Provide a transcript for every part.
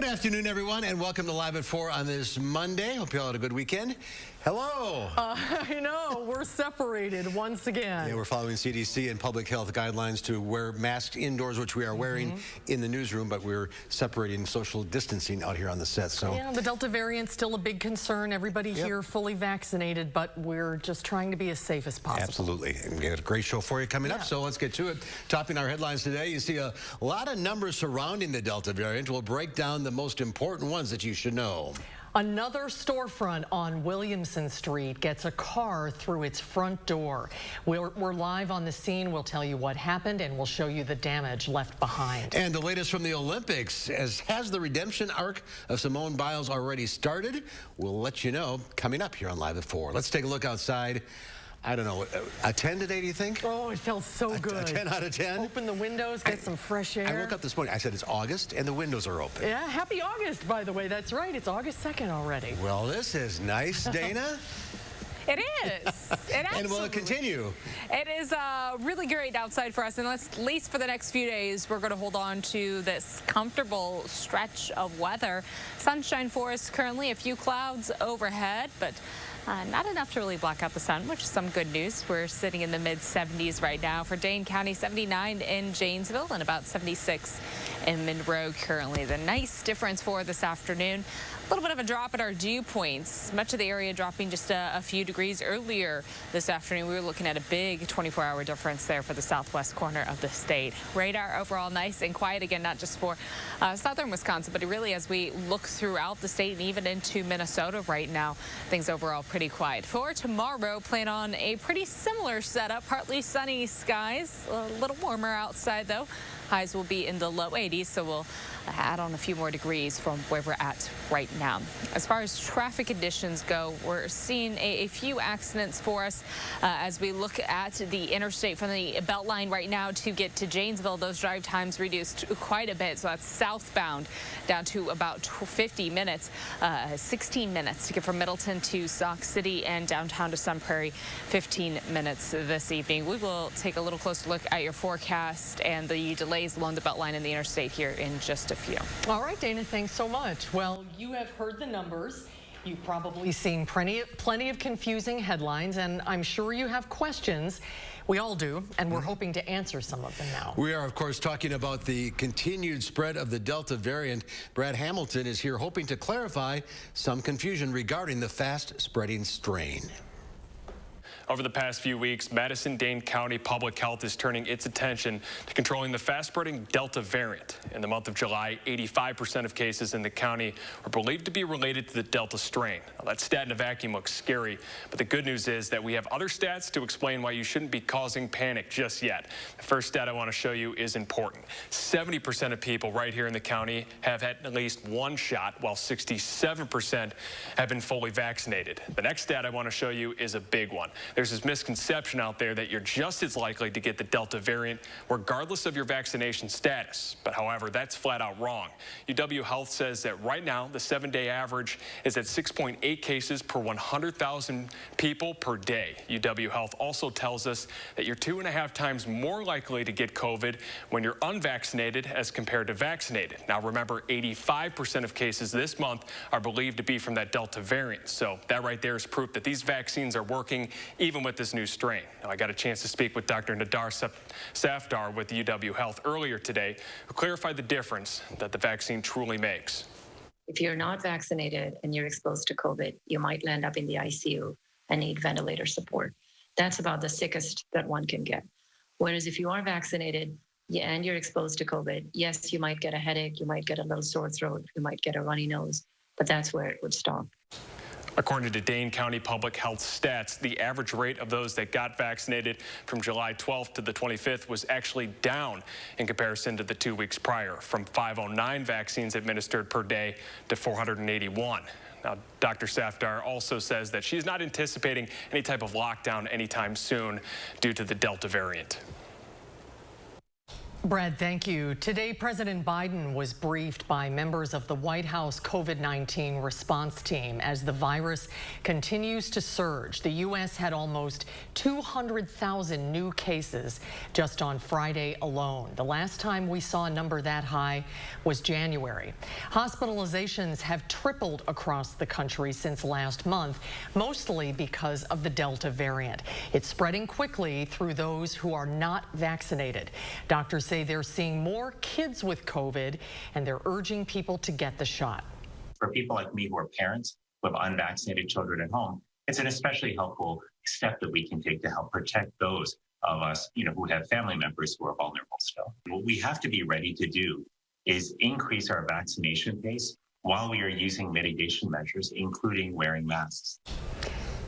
Good afternoon, everyone, and welcome to Live at 4 on this Monday. Hope you all had a good weekend. Hello. I know, we're separated once again. Yeah, we're following CDC and public health guidelines to wear masks indoors, which we are wearing in the newsroom, but we're separating social distancing out here on the set. So yeah, the Delta variant's still a big concern. Everybody here fully vaccinated, but we're just trying to be as safe as possible. Absolutely. And we got a great show for you coming up, so let's get to it. Topping our headlines today, you see a lot of numbers surrounding the Delta variant. We'll break down the most important ones that you should know. Another storefront on Williamson Street gets a car through its front door. We're live on the scene. We'll tell you what happened, and we'll show you the damage left behind. And the latest from the Olympics. Has the redemption arc of Simone Biles already started? We'll let you know coming up here on Live at 4. Let's take a look outside. I don't know, a 10 today, do you think? Oh, it felt so good. A 10 out of 10? Open the windows, get some fresh air. I woke up this morning, I said it's August and the windows are open. Yeah, happy August, by the way. That's right, it's August 2nd already. Well, this is nice, Dana. It is. And will it continue? It is really great outside for us, and at least for the next few days, we're going to hold on to this comfortable stretch of weather. Sunshine for us currently, a few clouds overhead, but not enough to really block out the sun, which is some good news. We're sitting in the mid-70s right now for Dane County, 79 in Janesville, and about 76 in Monroe currently. The nice difference for this afternoon, a little bit of a drop at our dew points. Much of the area dropping just a few degrees earlier this afternoon. We were looking at a big 24-hour difference there for the southwest corner of the state. Radar overall nice and quiet again, not just for southern Wisconsin, but really as we look throughout the state and even into Minnesota right now, things overall pretty quiet. For tomorrow, plan on a pretty similar setup. Partly sunny skies, a little warmer outside though. Highs will be in the low 80s, so we'll add on a few more degrees from where we're at right now. As far as traffic conditions go, we're seeing a few accidents for us as we look at the interstate from the Beltline right now to get to Janesville. Those drive times reduced quite a bit, so that's southbound down to about 50 minutes, 16 minutes to get from Middleton to Sauk City, and downtown to Sun Prairie, 15 minutes this evening. We will take a little closer look at your forecast and the delays along the Beltline and the interstate here in just a few. All right, Dana, thanks so much. Well, you have heard the numbers. You've probably seen plenty of confusing headlines, and I'm sure you have questions. We all do, and we're hoping to answer some of them now. We are, of course, talking about the continued spread of the Delta variant. Brad Hamilton is here hoping to clarify some confusion regarding the fast-spreading strain. Over the past few weeks, Madison-Dane County Public Health is turning its attention to controlling the fast-spreading Delta variant. In the month of July, 85% of cases in the county were believed to be related to the Delta strain. Now, that stat in a vacuum looks scary, but the good news is that we have other stats to explain why you shouldn't be causing panic just yet. The first stat I want to show you is important. 70% of people right here in the county have had at least one shot, while 67% have been fully vaccinated. The next stat I want to show you is a big one. There's this misconception out there that you're just as likely to get the Delta variant regardless of your vaccination status. But however, that's flat out wrong. UW Health says that right now, the 7-day average is at 6.8 cases per 100,000 people per day. UW Health also tells us that you're 2.5 times more likely to get COVID when you're unvaccinated as compared to vaccinated. Now remember, 85% of cases this month are believed to be from that Delta variant. So that right there is proof that these vaccines are working even with this new strain. Now, I got a chance to speak with Dr. Nadar Safdar with UW Health earlier today, who clarified the difference that the vaccine truly makes. If you're not vaccinated and you're exposed to COVID, you might land up in the ICU and need ventilator support. That's about the sickest that one can get. Whereas if you are vaccinated and you're exposed to COVID, yes, you might get a headache, you might get a little sore throat, you might get a runny nose, but that's where it would stop. According to Dane County Public Health stats, the average rate of those that got vaccinated from July 12th to the 25th was actually down in comparison to the 2 weeks prior, from 509 vaccines administered per day to 481. Now, Dr. Safdar also says that she's not anticipating any type of lockdown anytime soon due to the Delta variant. Brad, thank you. Today, President Biden was briefed by members of the White House COVID-19 response team as the virus continues to surge. The U.S. had almost 200,000 new cases just on Friday alone. The last time we saw a number that high was January. Hospitalizations have tripled across the country since last month, mostly because of the Delta variant. It's spreading quickly through those who are not vaccinated. Doctors say they're seeing more kids with COVID, and they're urging people to get the shot. For people like me who are parents who have unvaccinated children at home, it's an especially helpful step that we can take to help protect those of us, who have family members who are vulnerable still. What we have to be ready to do is increase our vaccination pace while we are using mitigation measures, including wearing masks.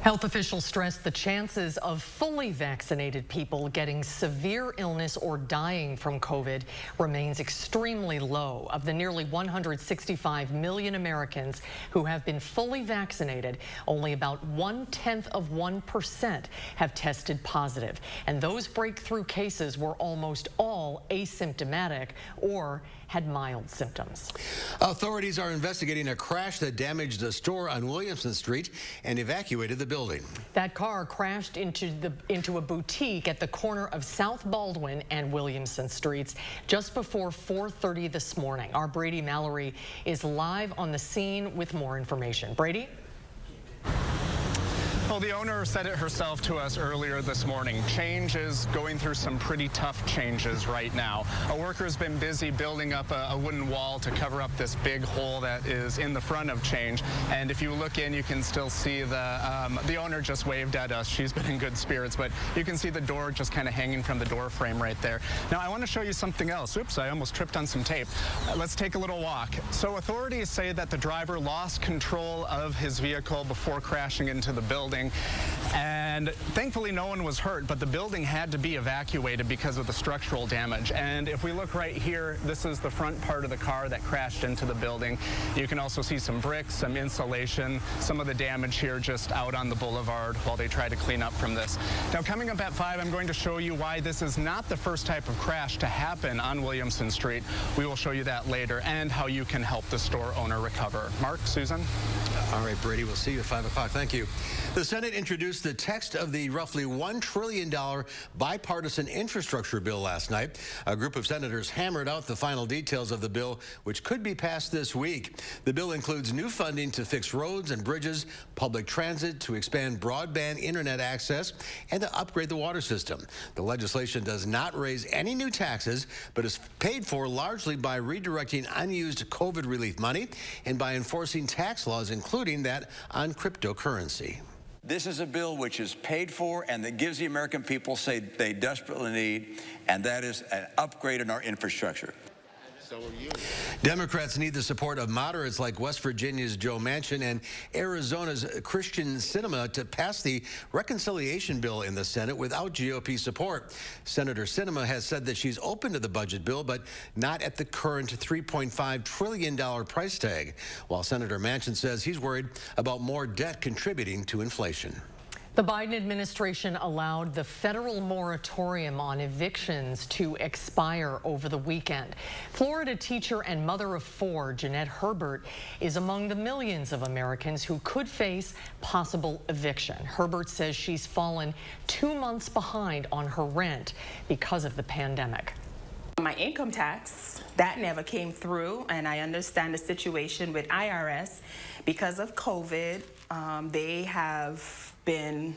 Health officials stress the chances of fully vaccinated people getting severe illness or dying from COVID remains extremely low. Of the nearly 165 million Americans who have been fully vaccinated, only about 0.1% have tested positive. And those breakthrough cases were almost all asymptomatic or had mild symptoms. Authorities are investigating a crash that damaged a store on Williamson Street and evacuated the building. That car crashed into a boutique at the corner of South Baldwin and Williamson Streets just before 4:30 this morning. Our Brady Mallory is live on the scene with more information. Brady? Well, the owner said it herself to us earlier this morning. Change is going through some pretty tough changes right now. A worker has been busy building up a wooden wall to cover up this big hole that is in the front of Change. And if you look in, you can still see the owner just waved at us. She's been in good spirits, but you can see the door just kind of hanging from the door frame right there. Now, I want to show you something else. Oops, I almost tripped on some tape. Let's take a little walk. So authorities say that the driver lost control of his vehicle before crashing into the building. And thankfully no one was hurt, but the building had to be evacuated because of the structural damage. And if we look right here, this is the front part of the car that crashed into the building. You can also see some bricks, some insulation, some of the damage here just out on the boulevard while they try to clean up from this. Now, coming up at 5, I'm going to show you why this is not the first type of crash to happen on Williamson Street. We will show you that later, and how you can help the store owner recover. Mark, Susan? All right, Brady, we'll see you at 5 o'clock. Thank you. The Senate introduced the text of the roughly $1 trillion bipartisan infrastructure bill last night. A group of senators hammered out the final details of the bill, which could be passed this week. The bill includes new funding to fix roads and bridges, public transit, to expand broadband internet access, and to upgrade the water system. The legislation does not raise any new taxes, but is paid for largely by redirecting unused COVID relief money and by enforcing tax laws, including that on cryptocurrency. This is a bill which is paid for and that gives the American people say they desperately need, and that is an upgrade in our infrastructure. So are you. Democrats need the support of moderates like West Virginia's Joe Manchin and Arizona's Christian Sinema to pass the reconciliation bill in the Senate without GOP support. Senator Sinema has said that she's open to the budget bill, but not at the current $3.5 trillion price tag, while Senator Manchin says he's worried about more debt contributing to inflation. The Biden administration allowed the federal moratorium on evictions to expire over the weekend. Florida teacher and mother of 4, Jeanette Herbert, is among the millions of Americans who could face possible eviction. Herbert says she's fallen 2 months behind on her rent because of the pandemic. My income tax, that never came through, and I understand the situation with IRS because of COVID. They have been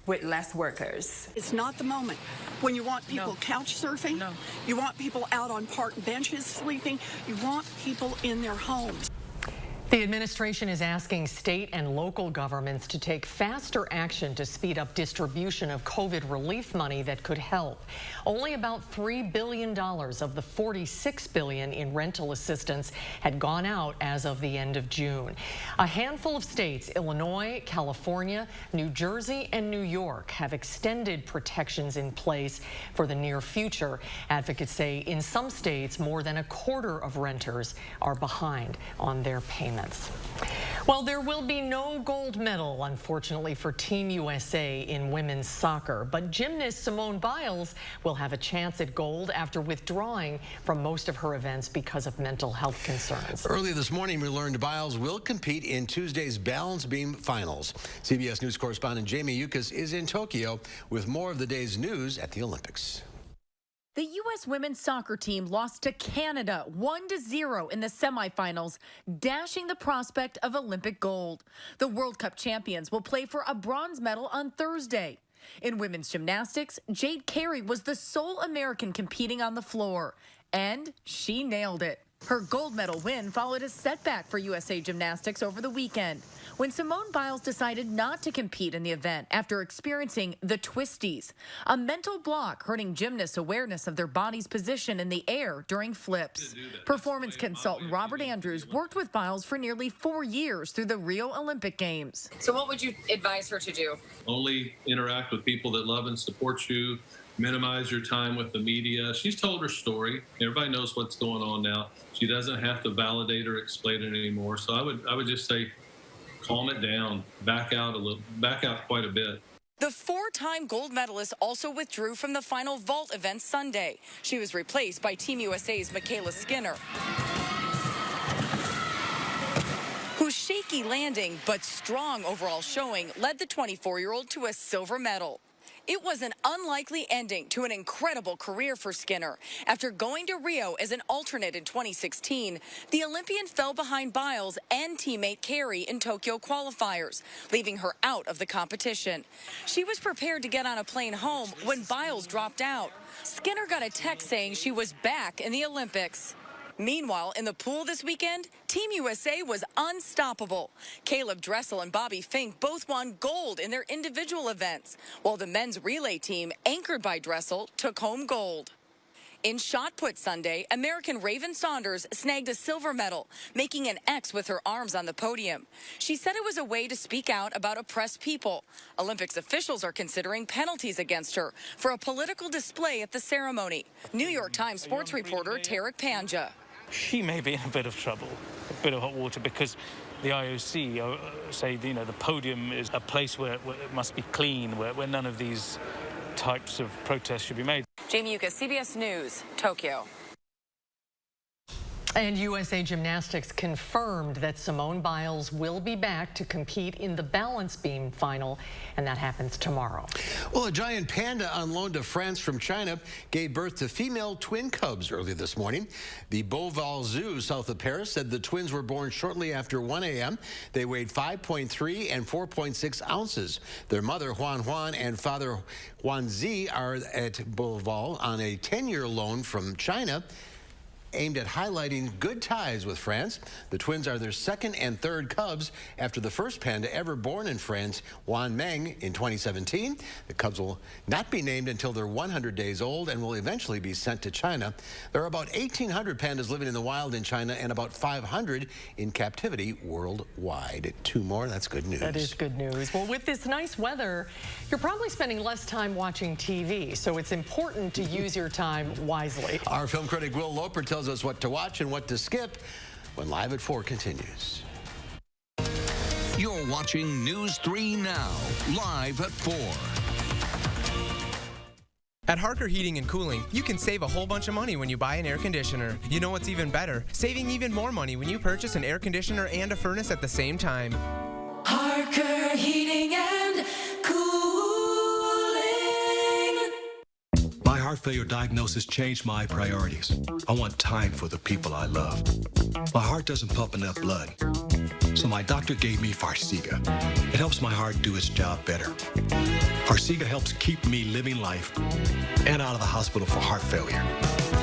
with less workers. It's not the moment when you want people couch surfing, you want people out on park benches sleeping, you want people in their homes. The administration is asking state and local governments to take faster action to speed up distribution of COVID relief money that could help. Only about $3 billion of the $46 billion in rental assistance had gone out as of the end of June. A handful of states, Illinois, California, New Jersey, and New York, have extended protections in place for the near future. Advocates say in some states, more than a quarter of renters are behind on their payments. entertainments. Well, there will be no gold medal, unfortunately, for Team USA in women's soccer, but gymnast Simone Biles will have a chance at gold after withdrawing from most of her events because of mental health concerns. Early this morning, we learned Biles will compete in Tuesday's balance beam finals. CBS News correspondent Jamie Yukas is in Tokyo with more of the day's news at the Olympics. The U.S. women's soccer team lost to Canada 1-0 in the semifinals, dashing the prospect of Olympic gold. The World Cup champions will play for a bronze medal on Thursday. In women's gymnastics, Jade Carey was the sole American competing on the floor, and she nailed it. Her gold medal win followed a setback for USA Gymnastics over the weekend, when Simone Biles decided not to compete in the event after experiencing the twisties, a mental block hurting gymnasts' awareness of their body's position in the air during flips. Performance consultant Robert Andrews worked with Biles for nearly 4 years through the Rio Olympic Games. So what would you advise her to do? Only interact with people that love and support you. Minimize your time with the media. She's told her story. Everybody knows what's going on now. She doesn't have to validate or explain it anymore. So I would just say, calm it down, back out quite a bit. The 4-time gold medalist also withdrew from the final vault event Sunday. She was replaced by Team USA's Michaela Skinner, whose shaky landing but strong overall showing led the 24-year-old to a silver medal. It was an unlikely ending to an incredible career for Skinner. After going to Rio as an alternate in 2016, the Olympian fell behind Biles and teammate Carey in Tokyo qualifiers, leaving her out of the competition. She was prepared to get on a plane home when Biles dropped out. Skinner got a text saying she was back in the Olympics. Meanwhile, in the pool this weekend, Team USA was unstoppable. Caleb Dressel and Bobby Fink both won gold in their individual events, while the men's relay team, anchored by Dressel, took home gold. In shot put Sunday, American Raven Saunders snagged a silver medal, making an X with her arms on the podium. She said it was a way to speak out about oppressed people. Olympics officials are considering penalties against her for a political display at the ceremony. New York Times sports reporter Tarek Panja. She may be in a bit of trouble, a bit of hot water, because the IOC say, the podium is a place where it must be clean, where none of these types of protests should be made. Jamie Yukas, CBS News, Tokyo. And USA Gymnastics confirmed that Simone Biles will be back to compete in the balance beam final, and that happens tomorrow. Well, a giant panda on loan to France from China gave birth to female twin cubs early this morning. The Beauval Zoo south of Paris said the twins were born shortly after 1 a.m. They weighed 5.3 and 4.6 ounces. Their mother, Huan, and father, Huanzi, are at Beauval on a 10-year loan from China, aimed at highlighting good ties with France. The twins are their second and third cubs after the first panda ever born in France, Wan Meng, in 2017. The cubs will not be named until they're 100 days old and will eventually be sent to China. There are about 1,800 pandas living in the wild in China and about 500 in captivity worldwide. 2 more, that's good news. That is good news. Well, with this nice weather, you're probably spending less time watching TV, so it's important to use your time wisely. Our film critic Will Loper tells us what to watch and what to skip when Live at 4 continues. You're watching News 3 Now, Live at 4. At Harker Heating and Cooling, you can save a whole bunch of money when you buy an air conditioner. You know what's even better? Saving even more money when you purchase an air conditioner and a furnace at the same time. Harker Heating and Cooling. My heart failure diagnosis changed my priorities. I want time for the people I love. My heart doesn't pump enough blood, so my doctor gave me Farxiga. It helps my heart do its job better. Farxiga helps keep me living life and out of the hospital for heart failure.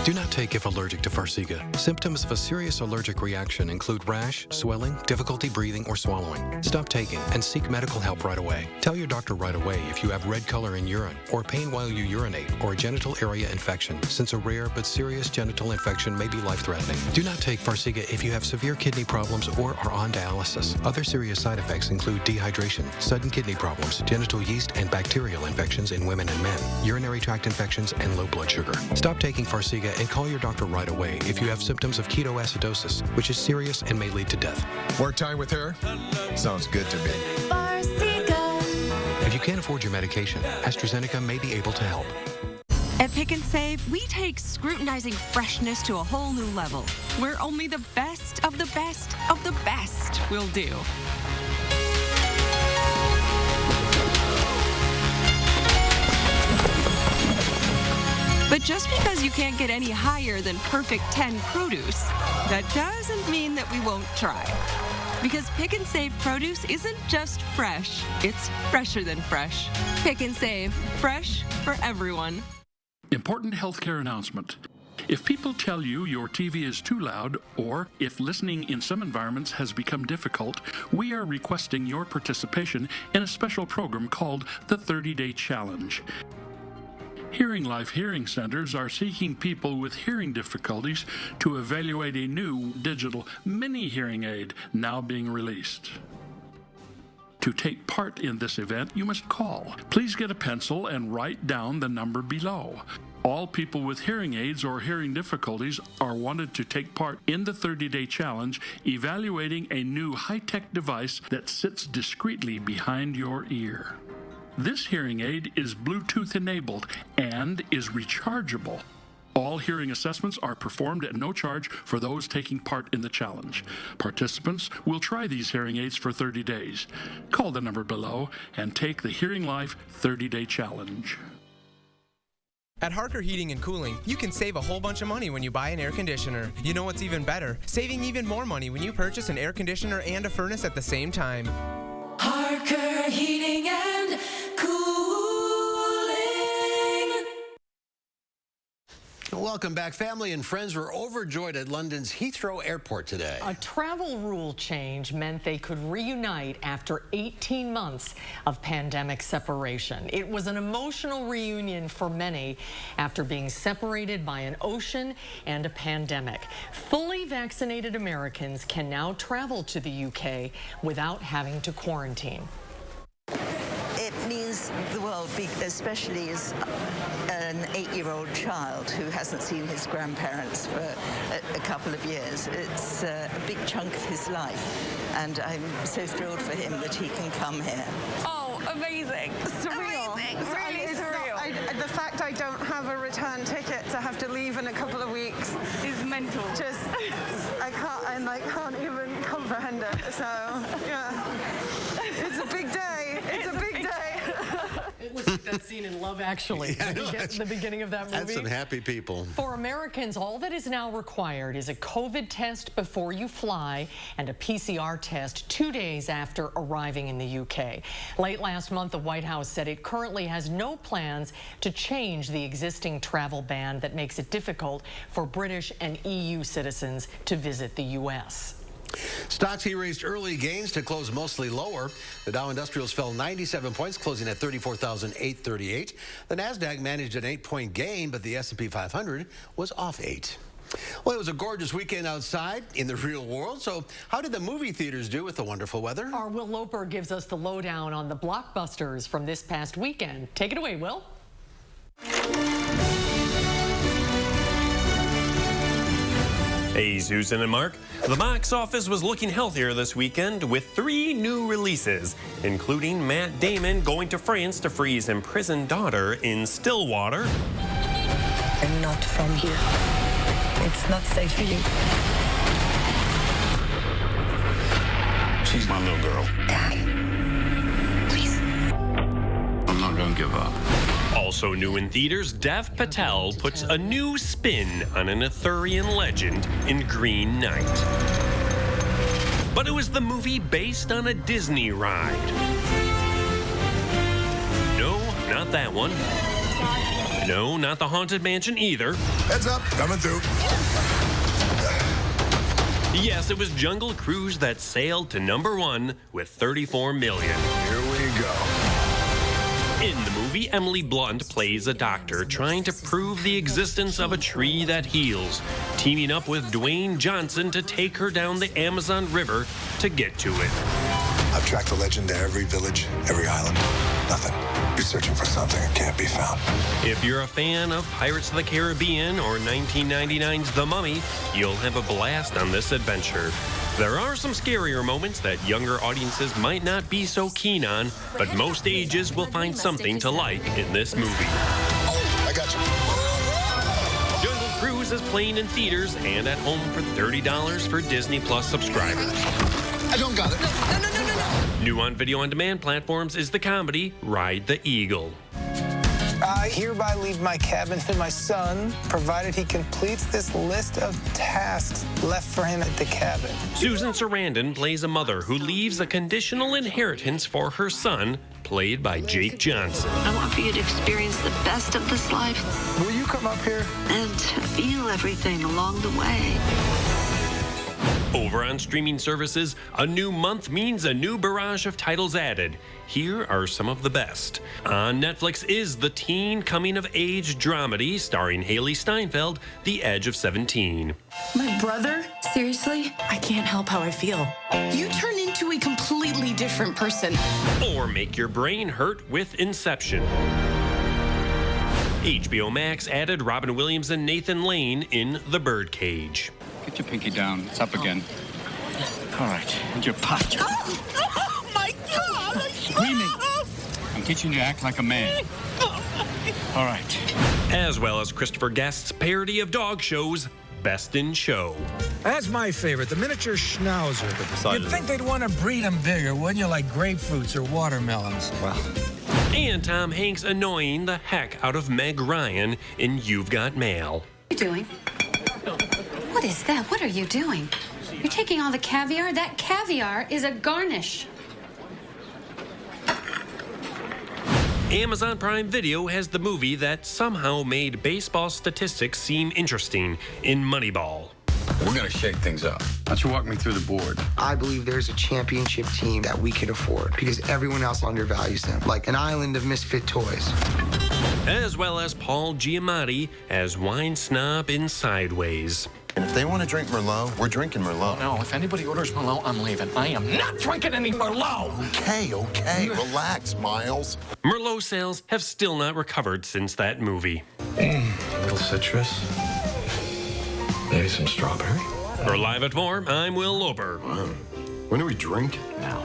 Do not take if allergic to Farxiga. Symptoms of a serious allergic reaction include rash, swelling, difficulty breathing, or swallowing. Stop taking and seek medical help right away. Tell your doctor right away if you have red color in urine, or pain while you urinate, or a genital area infection, since a rare but serious genital infection may be life-threatening. Do not take Farxiga if you have severe kidney problems or are on dialysis. Other serious side effects include dehydration, sudden kidney problems, genital yeast and bacterial infections in women and men, urinary tract infections, and low blood sugar. Stop taking Farxiga and call your doctor right away if you have symptoms of ketoacidosis, which is serious and may lead to death. Work time with her? Sounds good to me. If you can't afford your medication, AstraZeneca may be able to help. At Pick and Save, we take scrutinizing freshness to a whole new level, where only the best of the best of the best will do. But just because you can't get any higher than perfect 10 produce, that doesn't mean that we won't try. Because Pick and Save produce isn't just fresh, it's fresher than fresh. Pick and Save, fresh for everyone. Important healthcare announcement. If people tell you your TV is too loud, or if listening in some environments has become difficult, we are requesting your participation in a special program called the 30-Day Challenge. Hearing Life Hearing Centers are seeking people with hearing difficulties to evaluate a new digital mini hearing aid now being released. To take part in this event, you must call. Please get a pencil and write down the number below. All people with hearing aids or hearing difficulties are wanted to take part in the 30-Day Challenge, evaluating a new high-tech device that sits discreetly behind your ear. This hearing aid is Bluetooth enabled and is rechargeable. All hearing assessments are performed at no charge for those taking part in the challenge. Participants will try these hearing aids for 30 days. Call the number below and take the Hearing Life 30-Day Challenge. At Harker Heating and Cooling, you can save a whole bunch of money when you buy an air conditioner. You know what's even better? Saving even more money when you purchase an air conditioner and a furnace at the same time. Harker Heating and Cooling. Welcome back. Family and friends were overjoyed at London's Heathrow Airport today. A travel rule change meant they could reunite after 18 months of pandemic separation. It was an emotional reunion for many after being separated by an ocean and a pandemic. Fully vaccinated Americans can now travel to the UK without having to quarantine. It means the world, especially as an 8-year-old child who hasn't seen his grandparents for a couple of years. It's a big chunk of his life, and I'm so thrilled for him that he can come here. Oh, amazing. Surreal. Amazing. Really surreal. The fact I don't have a return ticket to have to leave in a couple of weeks is mental. Just, I can't even comprehend it. So, yeah. It's a big day. It's a big day. It was like that scene in Love Actually, the beginning of that movie. That's some happy people. For Americans, all that is now required is a COVID test before you fly and a PCR test 2 days after arriving in the UK. Late last month, the White House said it currently has no plans to change the existing travel ban that makes it difficult for British and EU citizens to visit the U.S. Stocks erased early gains to close mostly lower. The Dow Industrials fell 97 points, closing at 34,838. The Nasdaq managed an 8-point gain, but the S&P 500 was off 8. Well, it was a gorgeous weekend outside in the real world. So how did the movie theaters do with the wonderful weather? Our Will Loper gives us the lowdown on the blockbusters from this past weekend. Take it away, Will. Hey, Susan and Mark. The box office was looking healthier this weekend with 3 new releases, including Matt Damon going to France to free his imprisoned daughter in Stillwater. I'm not from here. It's not safe for you. She's my little girl. Dad, please. I'm not gonna give up. Also new in theaters, Dev Patel puts a new spin on an Arthurian legend in Green Knight. But it was the movie based on a Disney ride. No, not that one. No, not the Haunted Mansion either. Heads up, coming through. Yes, it was Jungle Cruise that sailed to #1 with 34 million. Here we go. In the movie, Emily Blunt plays a doctor trying to prove the existence of a tree that heals, teaming up with Dwayne Johnson to take her down the Amazon River to get to it. I've tracked the legend to every village, every island. Nothing. You're searching for something that can't be found. If you're a fan of Pirates of the Caribbean or 1999's The Mummy, you'll have a blast on this adventure. There are some scarier moments that younger audiences might not be so keen on, but most ages will find something to like in this movie. Oh, I got you. Jungle Cruise is playing in theaters and at home for $30 for Disney Plus subscribers. I don't got it. No. New on video-on-demand platforms is the comedy Ride the Eagle. I hereby leave my cabin to my son, provided he completes this list of tasks left for him at the cabin. Susan Sarandon plays a mother who leaves a conditional inheritance for her son, played by Jake Johnson. I want for you to experience the best of this life. Will you come up here? And feel everything along the way. Over on streaming services, a new month means a new barrage of titles added. Here are some of the best. On Netflix is the teen coming-of-age dramedy starring Haley Steinfeld, The Edge of 17. My brother? Seriously? I can't help how I feel. You turn into a completely different person. Or make your brain hurt with Inception. HBO Max added Robin Williams and Nathan Lane in The Birdcage. Get your pinky down. It's up again. All right. And your posture. Oh my God! Screaming. I'm teaching you to act like a man. All right. As well as Christopher Guest's parody of dog shows, Best in Show. That's my favorite, the miniature schnauzer. You'd think they'd want to breed them bigger, wouldn't you, like grapefruits or watermelons? Well. And Tom Hanks annoying the heck out of Meg Ryan in You've Got Mail. What are you doing? What is that? What are you doing? You're taking all the caviar? That caviar is a garnish. Amazon Prime Video has the movie that somehow made baseball statistics seem interesting in Moneyball. We're going to shake things up. Why don't you walk me through the board? I believe there's a championship team that we can afford because everyone else undervalues them, like an island of misfit toys. As well as Paul Giamatti as wine snob in Sideways. And if they want to drink Merlot, we're drinking Merlot. No, if anybody orders Merlot, I'm leaving. I am not drinking any Merlot. Okay. Relax, Miles. Merlot sales have still not recovered since that movie. A little citrus. Maybe some strawberry. For Live at 4, I'm Will Loper. When do we drink? Now.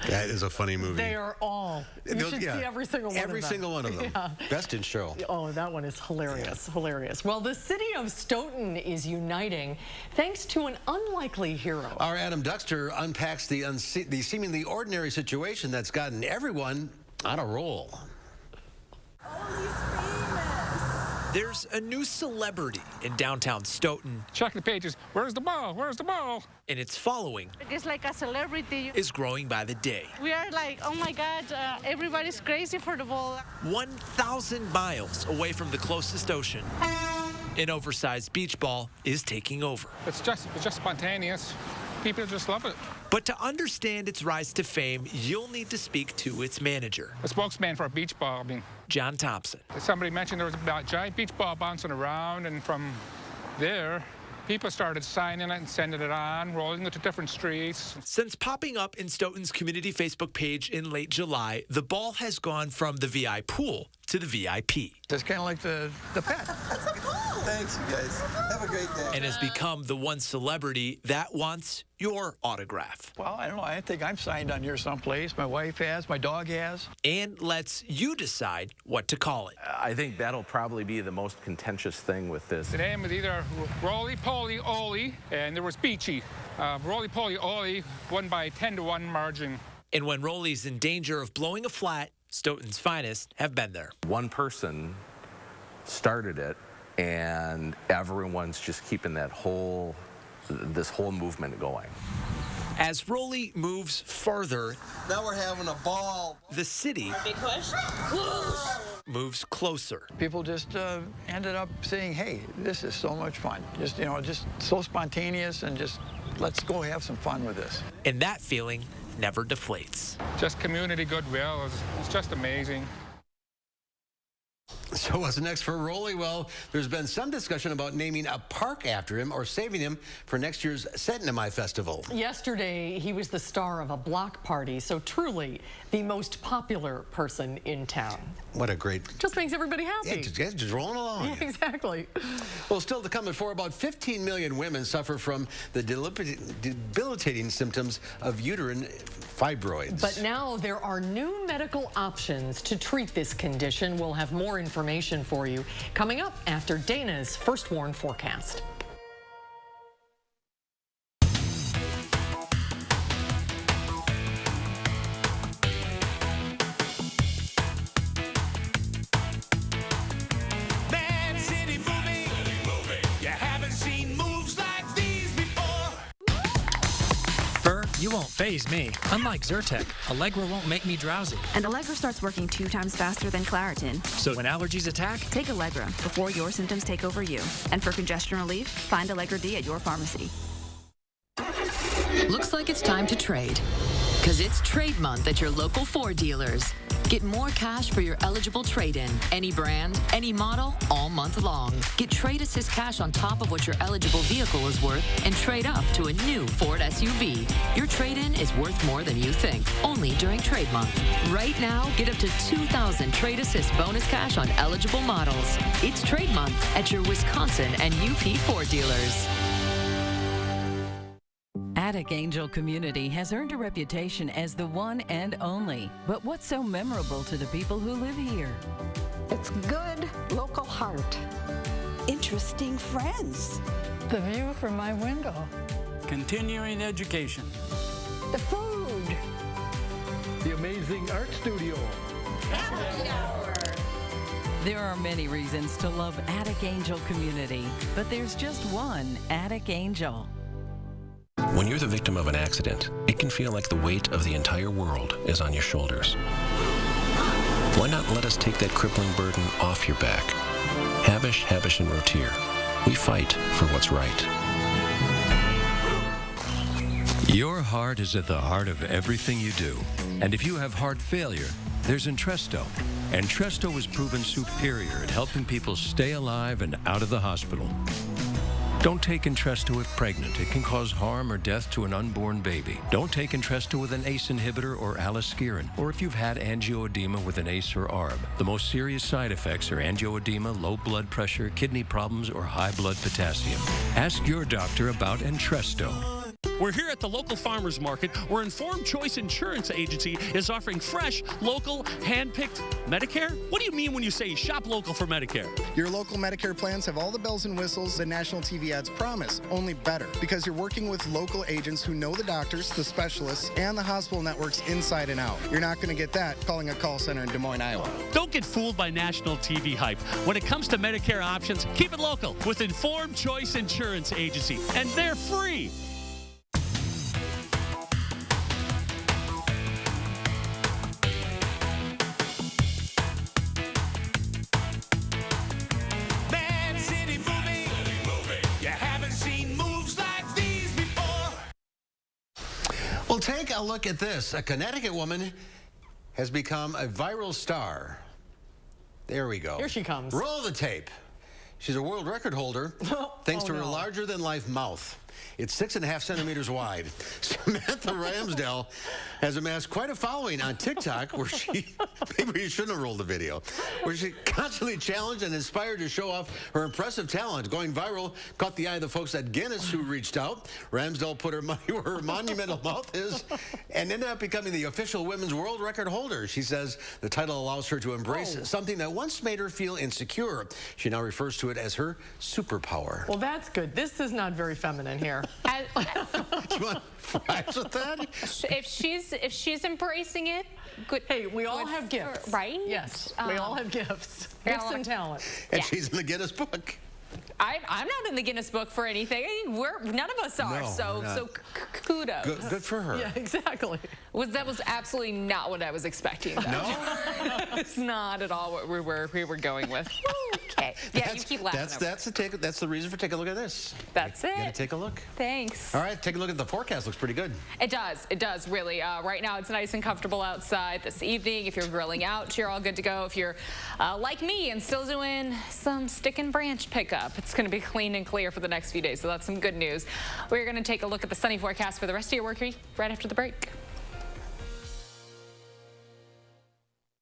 That is a funny movie. They are all. You should see every single one of them. Every single one of them. Yeah. Best in Show. Oh, that one is hilarious. Hilarious. Well, the city of Stoughton is uniting thanks to an unlikely hero. Our Adam Duxter unpacks the seemingly ordinary situation that's gotten everyone on a roll. There's a new celebrity in downtown Stoughton. Check the pages. Where's the ball? Where's the ball? And its following Just like a celebrity. is growing by the day. We are like, oh my God, everybody's crazy for the ball. 1,000 miles away from the closest ocean, an oversized beach ball is taking over. It's just spontaneous. People just love it. But to understand its rise to fame, you'll need to speak to its manager, A spokesman for a beach ball. I mean, John Thompson. somebody mentioned there was a giant beach ball bouncing around, and from there, people started signing it and sending it on, rolling it to different streets. Since popping up in Stoughton's community Facebook page in late July, the ball has gone from the VI pool to the VIP. It's kind of like the pet. That's so cool. Thanks, you guys. Have a great day. And has become the one celebrity that wants your autograph. Well, I don't know. I think I'm signed on here someplace. My wife has. My dog has. And lets you decide what to call it. I think that'll probably be the most contentious thing with this. The name was either Roly Poly Oly, and there was Beachy. Roly Poly Oly won by 10-1 margin. And when Rolly's in danger of blowing a flat, Stoughton's finest have been there. One person started it, and everyone's just keeping this whole movement going. As Rolly moves further, Now we're having a ball. the city Big push. moves closer. People just ended up saying, hey, this is so much fun. Just so spontaneous, and just let's go have some fun with this. And that feeling never deflates. Just community goodwill. It's just amazing. So what's next for Rolly? Well, there's been some discussion about naming a park after him or saving him for next year's Sentinel Festival. Yesterday, he was the star of a block party, so truly the most popular person in town. What a great... Just makes everybody happy. Yeah, just rolling along. Yeah, exactly. Well, still to come before about 15 million women suffer from the debilitating symptoms of uterine fibroids. But now there are new medical options to treat this condition. We'll have more information for you coming up after Dana's First Warn forecast. You won't faze me. Unlike Zyrtec, Allegra won't make me drowsy. And Allegra starts working 2 times faster than Claritin. So when allergies attack, take Allegra before your symptoms take over you. And for congestion relief, find Allegra D at your pharmacy. Looks like it's time to trade. Because it's trade month at your local Ford dealers. Get more cash for your eligible trade-in. Any brand, any model, all month long. Get Trade Assist cash on top of what your eligible vehicle is worth and trade up to a new Ford SUV. Your trade-in is worth more than you think, only during trade month. Right now, get up to $2,000 Trade Assist bonus cash on eligible models. It's trade month at your Wisconsin and UP Ford dealers. Attic Angel Community has earned a reputation as the one and only. But what's so memorable to the people who live here? It's good local heart. Interesting friends. The view from my window. Continuing education. The food. The amazing art studio. Happy hour. There are many reasons to love Attic Angel Community, but there's just one Attic Angel. When you're the victim of an accident, it can feel like the weight of the entire world is on your shoulders. Why not let us take that crippling burden off your back? Habish, Habish, and Rotier. We fight for what's right. Your heart is at the heart of everything you do. And if you have heart failure, there's Entresto. Entresto is proven superior at helping people stay alive and out of the hospital. Don't take Entresto if pregnant. It can cause harm or death to an unborn baby. Don't take Entresto with an ACE inhibitor or aliskiren, or if you've had angioedema with an ACE or ARB. The most serious side effects are angioedema, low blood pressure, kidney problems, or high blood potassium. Ask your doctor about Entresto. We're here at the local farmers market where Informed Choice Insurance Agency is offering fresh, local, hand-picked Medicare. What do you mean when you say shop local for Medicare? Your local Medicare plans have all the bells and whistles that national TV ads promise, only better, because you're working with local agents who know the doctors, the specialists, and the hospital networks inside and out. You're not going to get that calling a call center in Des Moines, Iowa. Don't get fooled by national TV hype. When it comes to Medicare options, keep it local with Informed Choice Insurance Agency, and they're free. Well, take a look at this. A Connecticut woman has become a viral star. There we go. Here she comes. Roll the tape. She's a world record holder thanks to her larger-than-life mouth. It's 6.5 centimeters wide. Samantha Ramsdell has amassed quite a following on TikTok where she, maybe you shouldn't have rolled the video, where she constantly challenged and inspired to show off her impressive talent. Going viral caught the eye of the folks at Guinness who reached out. Ramsdell put her money where her monumental mouth is and ended up becoming the official women's world record holder. She says the title allows her to embrace something that once made her feel insecure. She now refers to it as her superpower. Well, that's good. This is not very feminine here. Do you want fries with that? If she's embracing it, good. Hey, we all have gifts, right? Yes, we all have gifts. Gifts and talent. And she's in the Guinness book. I'm not in the Guinness book for anything. None of us are. No, so kudos. Good for her. Yeah, exactly. That was absolutely not what I was expecting, though. No? It's not at all what we were going with. Okay. Yeah, you keep laughing. That's the reason for taking a look at this. That's it. You gotta take a look. Thanks. All right, take a look at the forecast. Looks pretty good. It does. It does, really. Right now, it's nice and comfortable outside this evening. If you're grilling out, you're all good to go. If you're like me and still doing some stick and branch pickup, it's going to be clean and clear for the next few days. So that's some good news. We're going to take a look at the sunny forecast for the rest of your work week right after the break.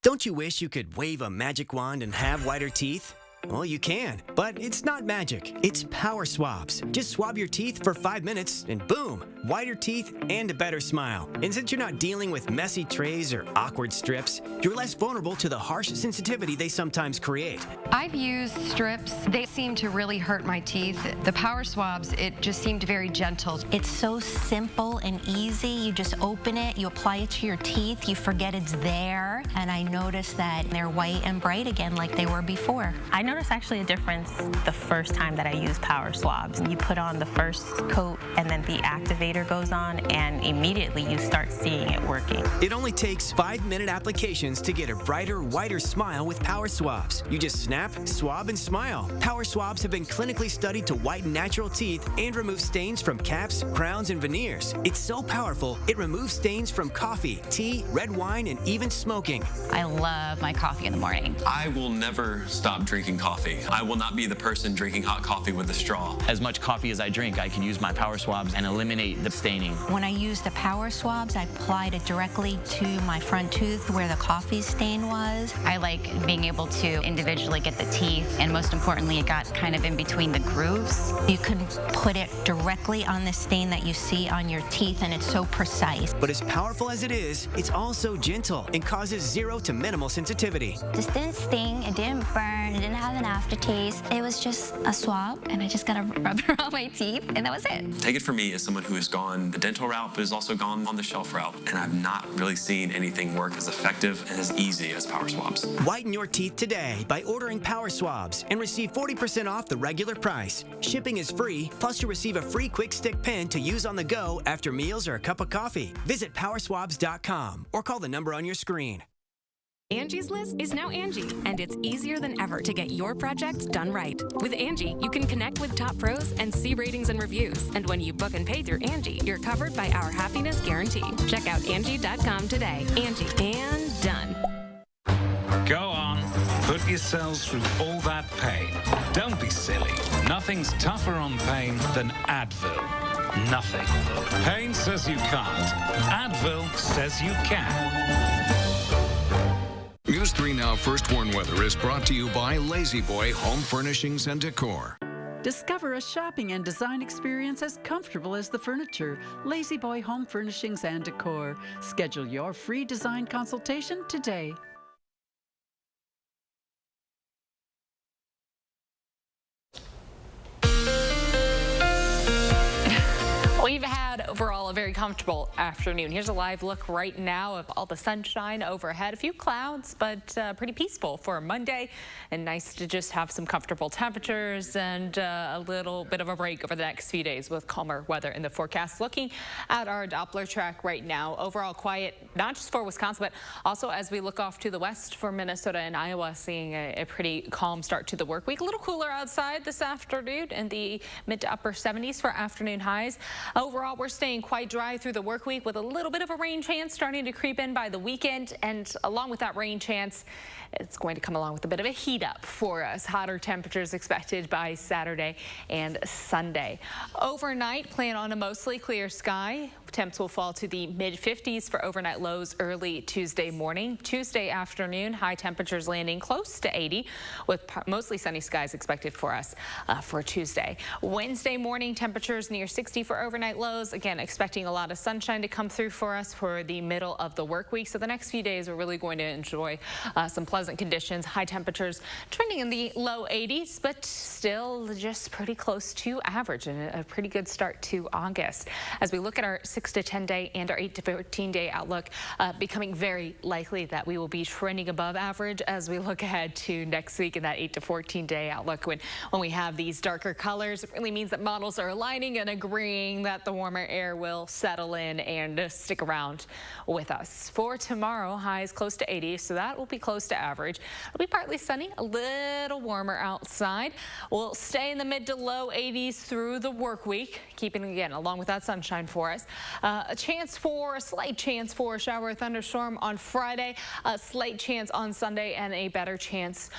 Don't you wish you could wave a magic wand and have whiter teeth? Well, you can, but it's not magic. It's power swabs. Just swab your teeth for 5 minutes and boom, whiter teeth and a better smile. And since you're not dealing with messy trays or awkward strips, you're less vulnerable to the harsh sensitivity they sometimes create. I've used strips. They seem to really hurt my teeth. The power swabs, it just seemed very gentle. It's so simple and easy. You just open it, you apply it to your teeth, you forget it's there, and I noticed that they're white and bright again like they were before. I noticed actually a difference the first time that I used power swabs. You put on the first coat and then the activator goes on and immediately you start seeing it working. It only takes 5-minute applications to get a brighter, whiter smile with power swabs. You just snap, swab, and smile. Power swabs have been clinically studied to whiten natural teeth and remove stains from caps, crowns, and veneers. It's so powerful, it removes stains from coffee, tea, red wine, and even smoking. I love my coffee in the morning. I will never stop drinking coffee. I will not be the person drinking hot coffee with a straw. As much coffee as I drink, I can use my power swabs and eliminate the staining. When I use the power swabs, I applied it directly to my front tooth where the coffee stain was. I like being able to individually get the teeth, and most importantly, it got kind of in between the grooves. You can put it directly on the stain that you see on your teeth, and it's so precise. But as powerful as it is, it's also gentle and causes 0 to minimal sensitivity. This didn't sting, it didn't burn, it didn't have an aftertaste. It was just a swab, and I just got to rub it on my teeth, and that was it. Take it from me as someone who has gone the dental route, but has also gone on the shelf route, and I've not really seen anything work as effective and as easy as power swabs. Whiten your teeth today by ordering power swabs and receive 40% off the regular price. Shipping is free, plus you'll receive a free quick stick pen to use on the go after meals or a cup of coffee. Visit powerswabs.com or call the number on your screen. Angie's List is now Angie, and it's easier than ever to get your projects done right. With Angie, you can connect with top pros and see ratings and reviews. And when you book and pay through Angie, you're covered by our happiness guarantee. Check out Angie.com today. Angie, and done. Go on, put yourselves through all that pain. Don't be silly. Nothing's tougher on pain than Advil. Nothing. Pain says you can't. Advil says you can. News 3 Now First Warn Weather is brought to you by Lazy Boy Home Furnishings and Decor. Discover a shopping and design experience as comfortable as the furniture. Lazy Boy Home Furnishings and Decor. Schedule your free design consultation today. We've had overall a very comfortable afternoon. Here's a live look right now of all the sunshine overhead. A few clouds, but pretty peaceful for a Monday, and nice to just have some comfortable temperatures and a little bit of a break over the next few days with calmer weather in the forecast. Looking at our Doppler track right now, overall quiet, not just for Wisconsin, but also as we look off to the west for Minnesota and Iowa, seeing a pretty calm start to the work week. A little cooler outside this afternoon in the mid to upper 70s for afternoon highs. Overall, we're staying quite dry through the work week with a little bit of a rain chance starting to creep in by the weekend. And along with that rain chance, it's going to come along with a bit of a heat up for us. Hotter temperatures expected by Saturday and Sunday. Overnight, plan on a mostly clear sky. Temps will fall to the mid-50s for overnight lows early Tuesday morning. Tuesday afternoon, high temperatures landing close to 80 with mostly sunny skies expected for us for Tuesday. Wednesday morning, temperatures near 60 for overnight lows. Again, expecting a lot of sunshine to come through for us for the middle of the work week. So the next few days, we're really going to enjoy some pleasant conditions. High temperatures trending in the low 80s, but still just pretty close to average and a pretty good start to August. As we look at our 6 to 10 day and our 8 to 14 day outlook, becoming very likely that we will be trending above average as we look ahead to next week in that 8 to 14 day outlook. When we have these darker colors, it really means that models are aligning and agreeing that the warmer air weather will settle in and stick around with us. For tomorrow, highs close to 80, so that will be close to average. It'll be partly sunny, a little warmer outside. We'll stay in the mid to low 80s through the work week, keeping again along with that sunshine for us. A slight chance for a shower or thunderstorm on Friday, a slight chance on Sunday, and a better chance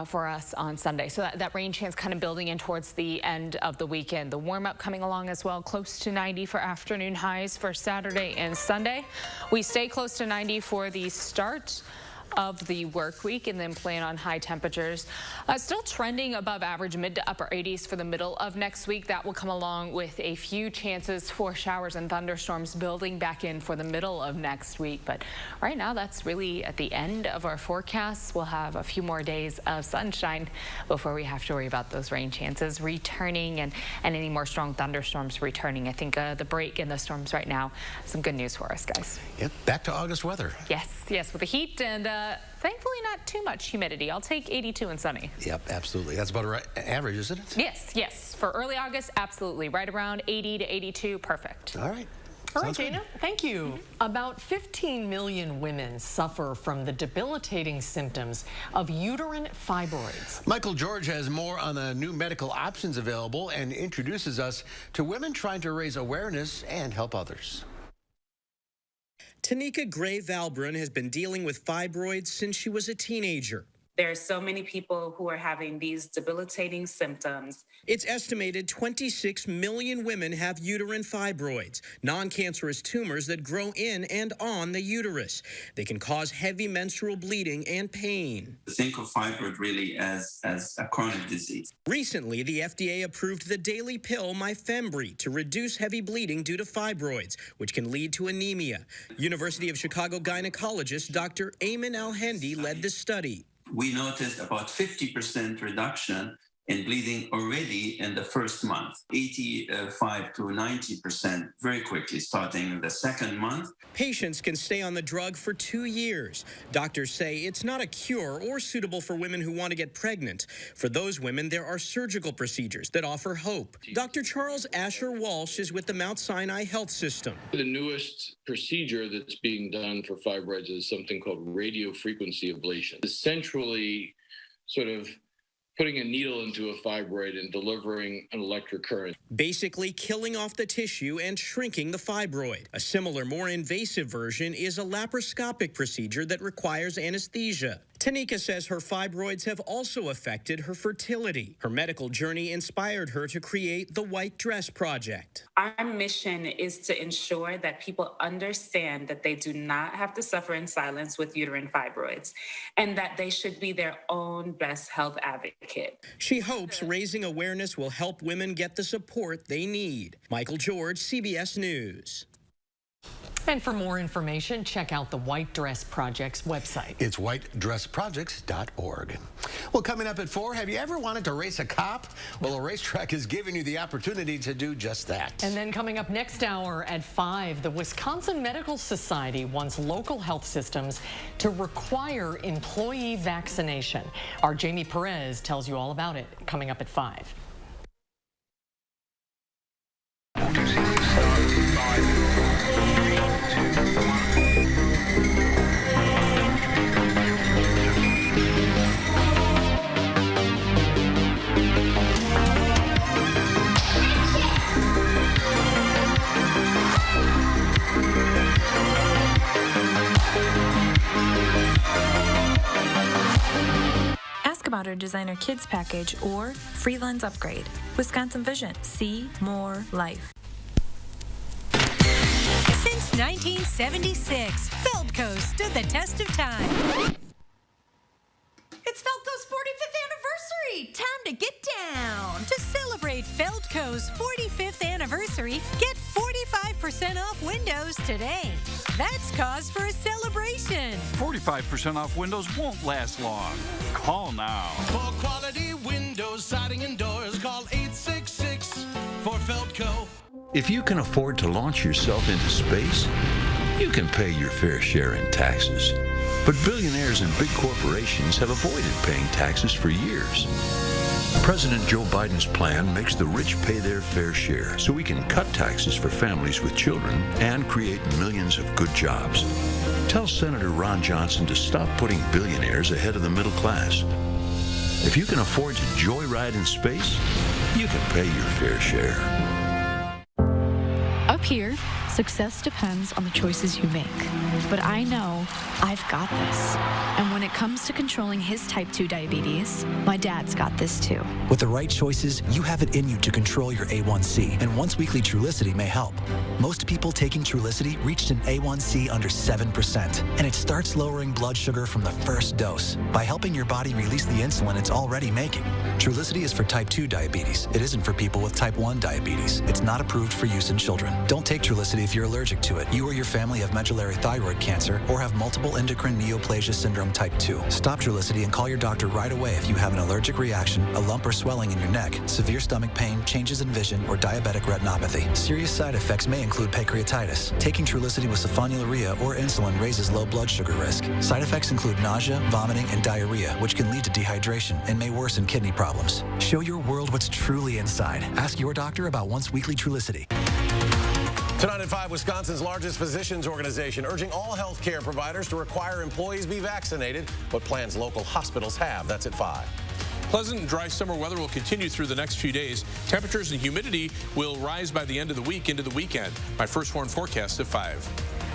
for us on Sunday. So that rain chance kind of building in towards the end of the weekend. The warm up coming along as well, close to 90 for afternoon highs for Saturday and Sunday. We stay close to 90 for the start of the work week and then plan on high temperatures. Still trending above average, mid to upper 80s for the middle of next week. That will come along with a few chances for showers and thunderstorms building back in for the middle of next week. But right now, that's really at the end of our forecasts. We'll have a few more days of sunshine before we have to worry about those rain chances returning and any more strong thunderstorms returning. I think the break in the storms right now, some good news for us, guys. Yep, back to August weather. Yes, with the heat and thankfully not too much humidity. I'll take 82 and sunny. Yep, absolutely. That's about right average, isn't it? Yes. For early August, absolutely. Right around 80 to 82, perfect. All right. All right, Dana, thank you. About 15 million women suffer from the debilitating symptoms of uterine fibroids. Michael George has more on the new medical options available and introduces us to women trying to raise awareness and help others. Tanika Gray Valbrun has been dealing with fibroids since she was a teenager. There are so many people who are having these debilitating symptoms. It's estimated 26 million women have uterine fibroids, non-cancerous tumors that grow in and on the uterus. They can cause heavy menstrual bleeding and pain. Think of fibroid really as a chronic disease. Recently, the FDA approved the daily pill Myfembry to reduce heavy bleeding due to fibroids, which can lead to anemia. University of Chicago gynecologist Dr. Ayman Al-Hendi led the study. We noticed about 50% reduction in bleeding already in the first month, 85 to 90% very quickly starting in the second month. Patients can stay on the drug for 2 years. Doctors say it's not a cure or suitable for women who want to get pregnant. For those women, there are surgical procedures that offer hope. Dr. Charles Asher Walsh is with the Mount Sinai Health System. The newest procedure that's being done for fibroids is something called radiofrequency ablation. Essentially, sort of putting a needle into a fibroid and delivering an electric current. Basically killing off the tissue and shrinking the fibroid. A similar, more invasive version is a laparoscopic procedure that requires anesthesia. Tanika says her fibroids have also affected her fertility. Her medical journey inspired her to create the White Dress Project. Our mission is to ensure that people understand that they do not have to suffer in silence with uterine fibroids and that they should be their own best health advocate. She hopes raising awareness will help women get the support they need. Michael George, CBS News. And for more information, check out the White Dress Project's website. It's whitedressprojects.org. Well, coming up at 4, have you ever wanted to race a cop? Well, a racetrack is giving you the opportunity to do just that. And then coming up next hour at 5, the Wisconsin Medical Society wants local health systems to require employee vaccination. Our Jamie Perez tells you all about it coming up at 5. Ask about our Designer Kids package or free lens upgrade. Wisconsin Vision. See more life. Since 1976, Feldco stood the test of time. It's Feldco's 45th anniversary! Time to get down! To celebrate Feldco's 45th anniversary, get 45% off windows today. That's cause for a celebration. 45% off windows won't last long. Call now. For quality windows, siding, and doors, call 866 for Feldco. If you can afford to launch yourself into space, you can pay your fair share in taxes. But billionaires and big corporations have avoided paying taxes for years. President Joe Biden's plan makes the rich pay their fair share so we can cut taxes for families with children and create millions of good jobs. Tell Senator Ron Johnson to stop putting billionaires ahead of the middle class. If you can afford to joyride in space, you can pay your fair share. Up here, success depends on the choices you make. But I know I've got this. And when it comes to controlling his type 2 diabetes, my dad's got this too. With the right choices, you have it in you to control your A1C, and once-weekly Trulicity may help. Most people taking Trulicity reached an A1C under 7%, and it starts lowering blood sugar from the first dose by helping your body release the insulin it's already making. Trulicity is for type 2 diabetes. It isn't for people with type 1 diabetes. It's not approved for use in children. Don't take Trulicity if you're allergic to it. You or your family have medullary thyroid cancer or have multiple endocrine neoplasia syndrome type 2. Stop Trulicity and call your doctor right away if you have an allergic reaction, a lump or swelling in your neck, severe stomach pain, changes in vision, or diabetic retinopathy. Serious side effects may include pancreatitis. Taking Trulicity with sulfonylurea or insulin raises low blood sugar risk. Side effects include nausea, vomiting, and diarrhea, which can lead to dehydration and may worsen kidney problems. Show your world what's truly inside. Ask your doctor about once-weekly Trulicity. Tonight at 5, Wisconsin's largest physicians organization urging all health care providers to require employees be vaccinated. What plans local hospitals have. That's at 5. Pleasant and dry summer weather will continue through the next few days. Temperatures and humidity will rise by the end of the week into the weekend. My first warn forecast at 5.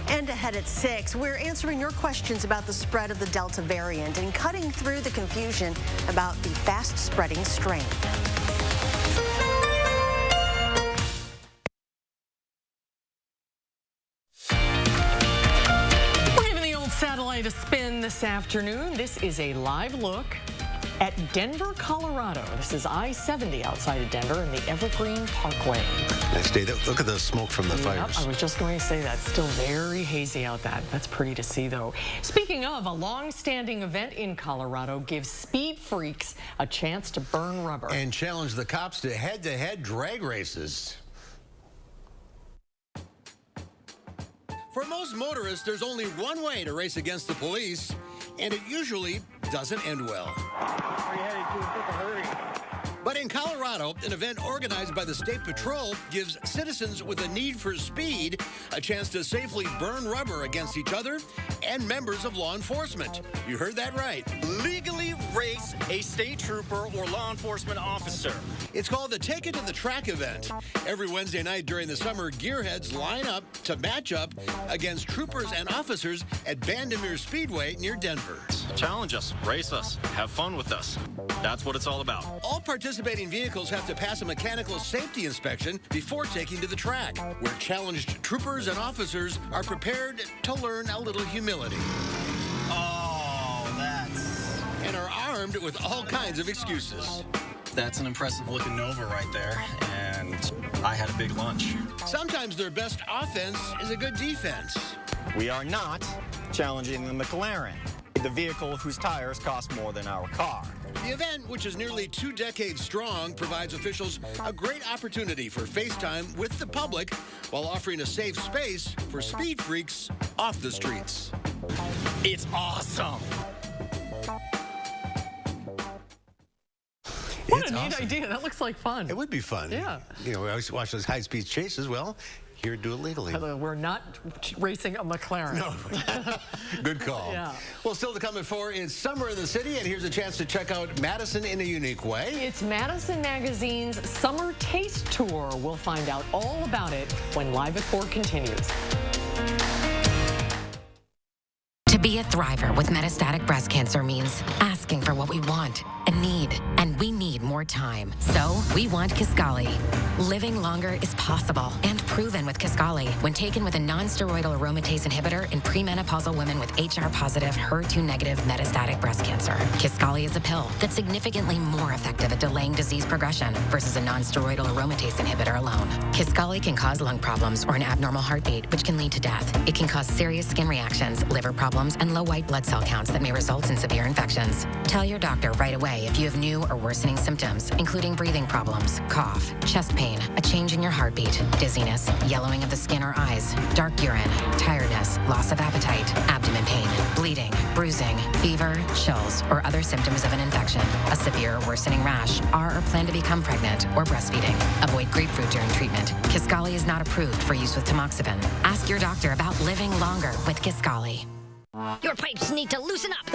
And ahead at 6, we're answering your questions about the spread of the Delta variant and cutting through the confusion about the fast-spreading strain. Satellite a spin this afternoon. This is a live look at Denver, Colorado. This is I-70 outside of Denver and the Evergreen Parkway. Nice day. Look at the smoke from the fires. I was just going to say that. Still very hazy out that. That's pretty to see, though. Speaking of, a long-standing event in Colorado gives speed freaks a chance to burn rubber. And challenge the cops to head-to-head drag races. For most motorists, there's only one way to race against the police, and it usually doesn't end well. Are you headed to a hurry? But in Colorado, an event organized by the State Patrol gives citizens with a need for speed a chance to safely burn rubber against each other and members of law enforcement. You heard that right. Legally race a state trooper or law enforcement officer. It's called the Take It to the Track event. Every Wednesday night during the summer, gearheads line up to match up against troopers and officers at Bandimere Speedway near Denver. Challenge us, race us, have fun with us. That's what it's all about. All participating vehicles have to pass a mechanical safety inspection before taking to the track, where challenged troopers and officers are prepared to learn a little humility. Oh, and are armed with all kinds of excuses. That's an impressive looking Nova right there, and I had a big lunch. Sometimes their best offense is a good defense. We are not challenging the McLaren, the vehicle whose tires cost more than our car. The event, which is nearly 2 decades strong, provides officials a great opportunity for FaceTime with the public while offering a safe space for speed freaks off the streets. It's awesome. What a neat idea. That looks like fun. It would be fun. Yeah. You know, we always watch those high-speed chases. Well, here, do it legally. We're not racing a McLaren. No. Good call. Yeah. Well, still to come at 4, it's summer in the city, and here's a chance to check out Madison in a unique way. It's Madison Magazine's Summer Taste Tour. We'll find out all about it when Live at 4 continues. To be a thriver with metastatic breast cancer means asking for what we want and need. And we need more time. So we want Kisqali. Living longer is possible and proven with Kisqali when taken with a non-steroidal aromatase inhibitor in premenopausal women with HR-positive, HER2-negative metastatic breast cancer. Kisqali is a pill that's significantly more effective at delaying disease progression versus a non-steroidal aromatase inhibitor alone. Kisqali can cause lung problems or an abnormal heartbeat, which can lead to death. It can cause serious skin reactions, liver problems, and low white blood cell counts that may result in severe infections. Tell your doctor right away if you have new or worsening symptoms, including breathing problems, cough, chest pain, a change in your heartbeat, dizziness, yellowing of the skin or eyes, dark urine, tiredness, loss of appetite, abdomen pain, bleeding, bruising, fever, chills, or other symptoms of an infection, a severe or worsening rash, are or plan to become pregnant, or breastfeeding. Avoid grapefruit during treatment. Kisqali is not approved for use with tamoxifen. Ask your doctor about living longer with Kisqali. Your pipes need to loosen up.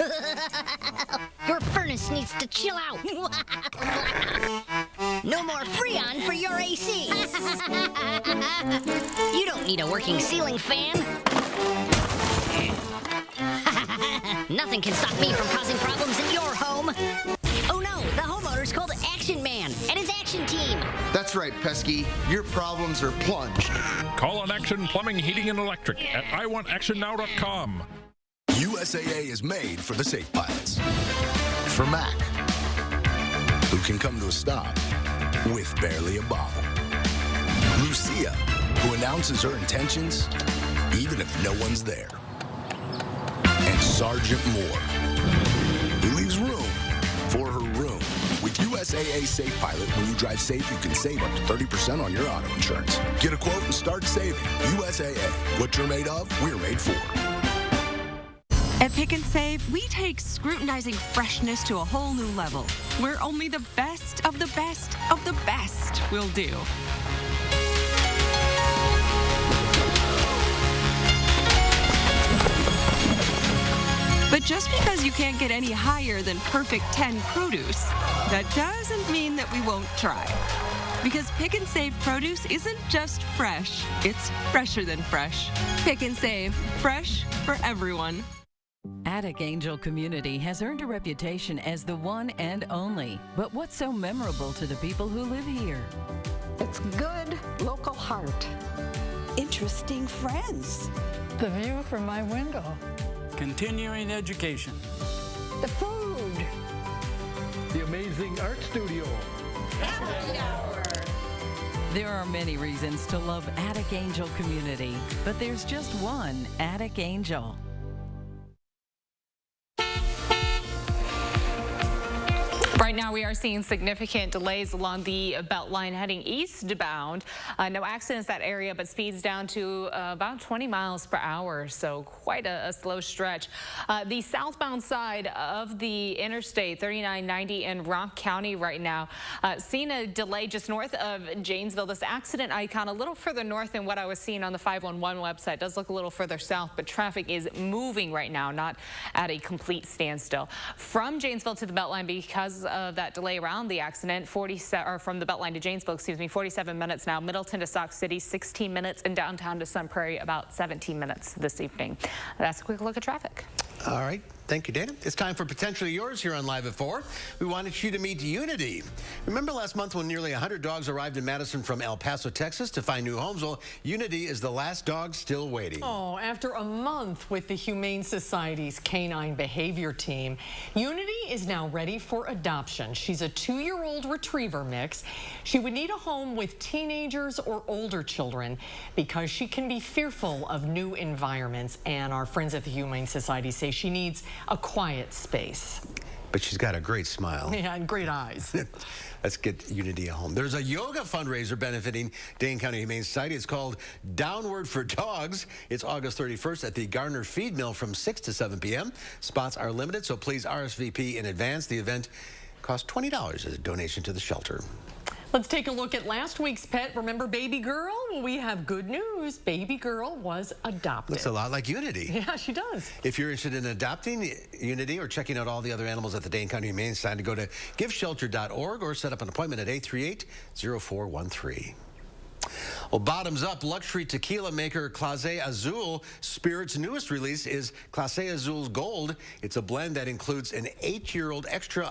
Your furnace needs to chill out. No more Freon for your AC. You don't need a working ceiling fan. Nothing can stop me from causing problems in your home. Oh no, the homeowner's called Action Man and his action team. That's right, Pesky. Your problems are plunged. Call on Action Plumbing, Heating, and Electric at iwantactionnow.com. USAA is made for the safe pilots. For Mac, who can come to a stop with barely a bobble. Lucia, who announces her intentions even if no one's there. And Sergeant Moore, who leaves room for her room. With USAA Safe Pilot, when you drive safe, you can save up to 30% on your auto insurance. Get a quote and start saving. USAA. What you're made of, we're made for. At Pick and Save, we take scrutinizing freshness to a whole new level, where only the best of the best of the best will do. But just because you can't get any higher than perfect 10 produce, that doesn't mean that we won't try. Because Pick and Save produce isn't just fresh, it's fresher than fresh. Pick and Save, fresh for everyone. Attic Angel Community has earned a reputation as the one and only. But what's so memorable to the people who live here? It's good local heart. Interesting friends. The view from my window. Continuing education. The food. The amazing art studio. Happy hour. There are many reasons to love Attic Angel Community, but there's just one Attic Angel. Right now, we are seeing significant delays along the Beltline heading eastbound. No accidents in that area, but speeds down to about 20 miles per hour, so quite a slow stretch. The southbound side of the interstate 3990 in Rock County right now, seeing a delay just north of Janesville. This accident icon a little further north than what I was seeing on the 511 website. Does look a little further south, but traffic is moving right now, not at a complete standstill. From Janesville to the Beltline, because of that delay around the accident, from the Beltline to Janesville, 47 minutes now. Middleton to Sauk City, 16 minutes, and downtown to Sun Prairie, about 17 minutes this evening. That's a quick look at traffic. All right. Thank you, Dana. It's time for Potentially Yours here on Live at 4. We wanted you to meet Unity. Remember last month when nearly 100 dogs arrived in Madison from El Paso, Texas to find new homes? Well, Unity is the last dog still waiting. Oh, after a month with the Humane Society's Canine Behavior Team, Unity is now ready for adoption. She's a 2-year-old retriever mix. She would need a home with teenagers or older children because she can be fearful of new environments, and our friends at the Humane Society say she needs a quiet space. But she's got a great smile. Yeah, and great eyes. Let's get Unity a home. There's a yoga fundraiser benefiting Dane County Humane Society. It's called Downward for Dogs. It's August 31st at the Garner Feed Mill from 6 to 7 p.m. Spots are limited, so please RSVP in advance. The event costs $20 as a donation to the shelter. Let's take a look at last week's pet. Remember Baby Girl? Well, we have good news. Baby Girl was adopted. Looks a lot like Unity. Yeah, she does. If you're interested in adopting Unity or checking out all the other animals at the Dane County Humane Society, go to giveshelter.org or set up an appointment at 838-0413. Well, bottoms up, luxury tequila maker Clase Azul Spirit's newest release is Clase Azul's Gold. It's a blend that includes an 8-year-old extra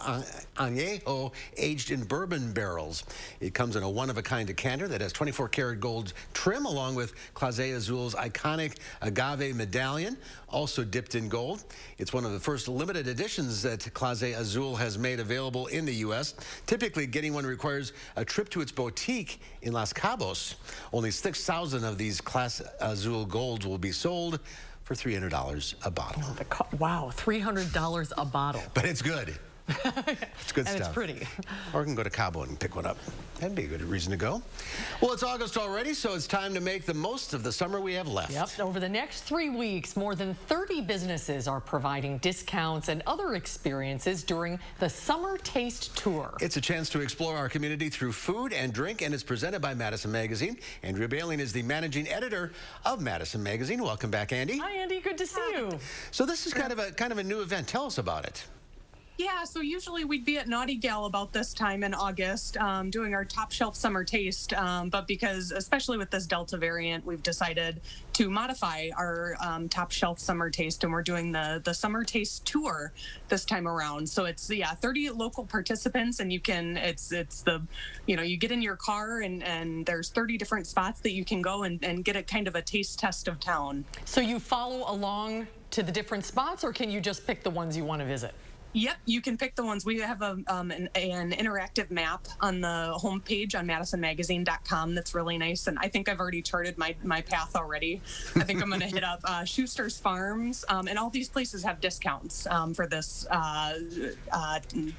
añejo aged in bourbon barrels. It comes in a one-of-a-kind decanter that has 24-karat gold trim, along with Clase Azul's iconic agave medallion, also dipped in gold. It's one of the first limited editions that Clase Azul has made available in the U.S. Typically, getting one requires a trip to its boutique in Las Cabos. Only 6,000 of these Clase Azul Golds will be sold for $300 a bottle. Wow, $300 a bottle. But it's good. It's good and stuff. it's pretty. Or you can go to Cabo and pick one up. That'd be a good reason to go. Well, it's August already, so it's time to make the most of the summer we have left. Yep. Over the next 3 weeks, more than 30 businesses are providing discounts and other experiences during the Summer Taste Tour. It's a chance to explore our community through food and drink, and it's presented by Madison Magazine. Andrea Bailey is the managing editor of Madison Magazine. Welcome back, Andy. Hi, Andy. Good to see you. So this is kind of a new event. Tell us about it. Yeah, so usually we'd be at Naughty Gal about this time in August doing our top shelf summer taste. But because, especially with this Delta variant, we've decided to modify our top shelf summer taste, and we're doing the summer taste tour this time around. So it's 30 local participants, and you can you get in your car and there's 30 different spots that you can go and get a kind of a taste test of town. So you follow along to the different spots, or can you just pick the ones you want to visit? Yep, you can pick the ones. We have an interactive map on the homepage on MadisonMagazine.com that's really nice, and I think I've already charted my path already. I think I'm going to hit up Schuster's Farms, and all these places have discounts for this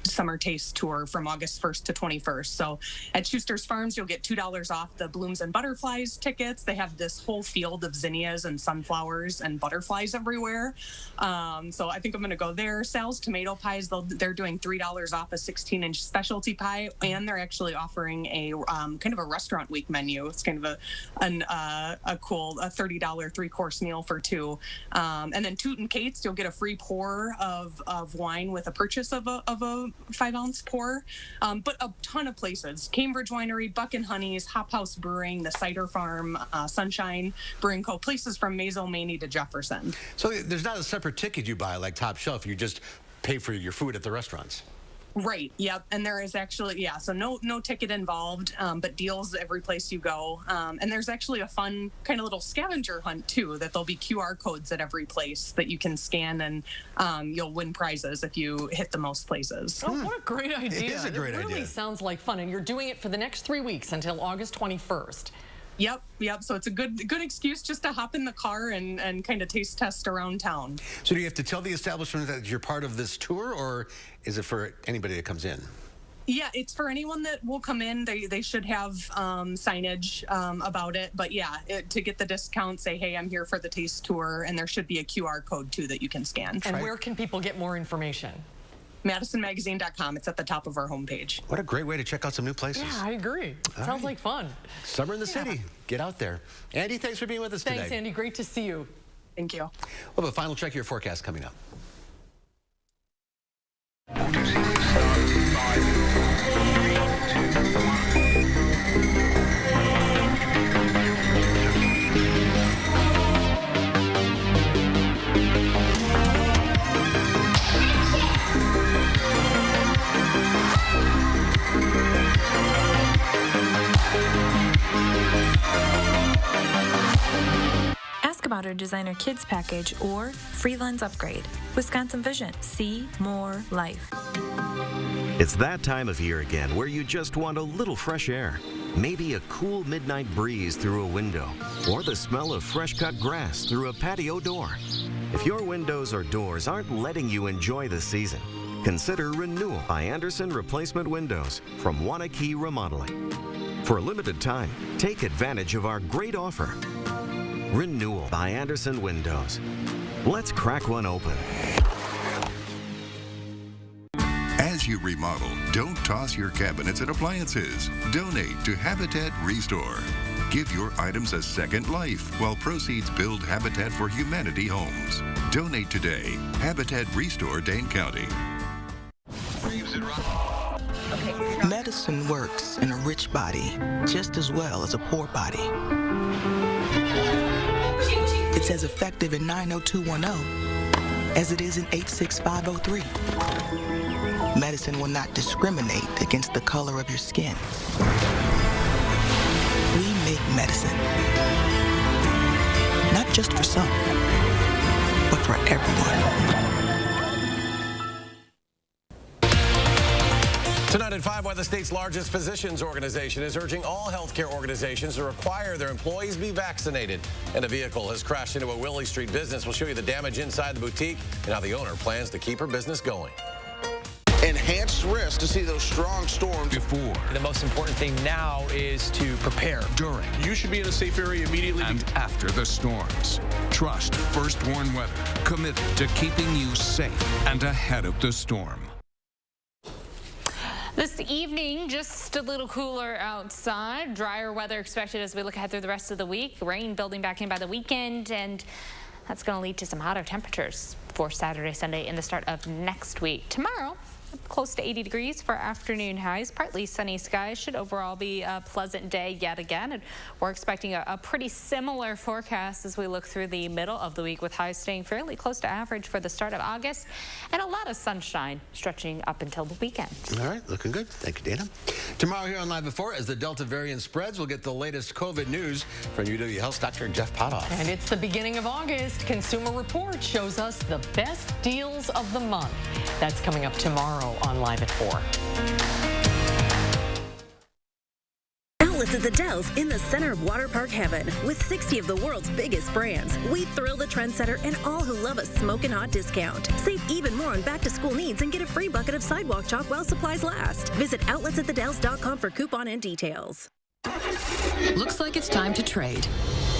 summer taste tour from August 1st to 21st. So at Schuster's Farms, you'll get $2 off the Blooms and Butterflies tickets. They have this whole field of zinnias and sunflowers and butterflies everywhere. So I think I'm going to go there. Sal's Tomato Pies, they're doing $3 off a 16-inch specialty pie, and they're actually offering a kind of a restaurant week menu. It's kind of a cool $30 3-course meal for two. And then Toot and Kate's, you'll get a free pour of wine with a purchase of a 5-ounce pour. But a ton of places: Cambridge Winery, Buck and Honey's, Hop House Brewing, the Cider Farm, Sunshine Brewing Co. Places from Mazo, Maney to Jefferson. So there's not a separate ticket you buy like Top Shelf. You just pay for your food at the restaurants. Right. Yep. And there is actually, so no ticket involved, but deals every place you go. And there's actually a fun kind of little scavenger hunt too, that there'll be QR codes at every place that you can scan, and you'll win prizes if you hit the most places. Oh, what a great idea. It is a great idea. It really sounds like fun. And you're doing it for the next 3 weeks until August 21st. Yep. So it's a good excuse just to hop in the car and kind of taste test around town. So do you have to tell the establishment that you're part of this tour, or is it for anybody that comes in? Yeah, it's for anyone that will come in. They should have signage about it. But to get the discount, say, hey, I'm here for the taste tour, and there should be a QR code too that you can scan. And where can people get more information? MadisonMagazine.com. It's at the top of our homepage. What a great way to check out some new places. Yeah, I agree. Sounds like fun. Summer in the city. Get out there. Andy, thanks for being with us today. Thanks, Andy. Great to see you. Thank you. We'll have a final check of your forecast coming up. About our designer kids package or free lens upgrade. Wisconsin Vision. See more life. It's that time of year again where you just want a little fresh air. Maybe a cool midnight breeze through a window, or the smell of fresh cut grass through a patio door. If your windows or doors aren't letting you enjoy the season, consider Renewal by Anderson Replacement Windows from Wanakee Remodeling. For a limited time, take advantage of our great offer. Renewal by Anderson Windows. Let's crack one open. As you remodel, don't toss your cabinets and appliances. Donate to Habitat Restore. Give your items a second life while proceeds build Habitat for Humanity homes. Donate today. Habitat Restore, Dane County. Medicine works in a rich body just as well as a poor body. It's as effective in 90210 as it is in 86503. Medicine will not discriminate against the color of your skin. We make medicine. Not just for some, but for everyone. Tonight at 5, why the state's largest physicians organization is urging all healthcare organizations to require their employees be vaccinated. And a vehicle has crashed into a Willie Street business. We'll show you the damage inside the boutique and how the owner plans to keep her business going. enhanced risk to see those strong storms. Before. The most important thing now is to prepare. During. You should be in a safe area immediately. And after the storms. Trust First Warn Weather. Committed to keeping you safe and ahead of the storm. This evening, just a little cooler outside. Drier weather expected as we look ahead through the rest of the week. Rain building back in by the weekend, and that's going to lead to some hotter temperatures for Saturday, Sunday, and the start of next week. Tomorrow, close to 80 degrees for afternoon highs. Partly sunny skies. Should overall be a pleasant day yet again. And we're expecting a pretty similar forecast as we look through the middle of the week, with highs staying fairly close to average for the start of August, and a lot of sunshine stretching up until the weekend. All right, looking good. Thank you, Dana. Tomorrow here on Live at 4, as the Delta variant spreads, we'll get the latest COVID news from UW Health's Dr. Jeff Potoff. And it's the beginning of August. Consumer Report shows us the best deals of the month. That's coming up tomorrow on Live at 4. Outlets at the Dells in the center of water park heaven with 60 of the world's biggest brands. We thrill the trendsetter and all who love a smoking hot discount. Save even more on back-to-school needs and get a free bucket of sidewalk chalk while supplies last. Visit outletsatthedells.com for coupon and details. Looks like it's time to trade.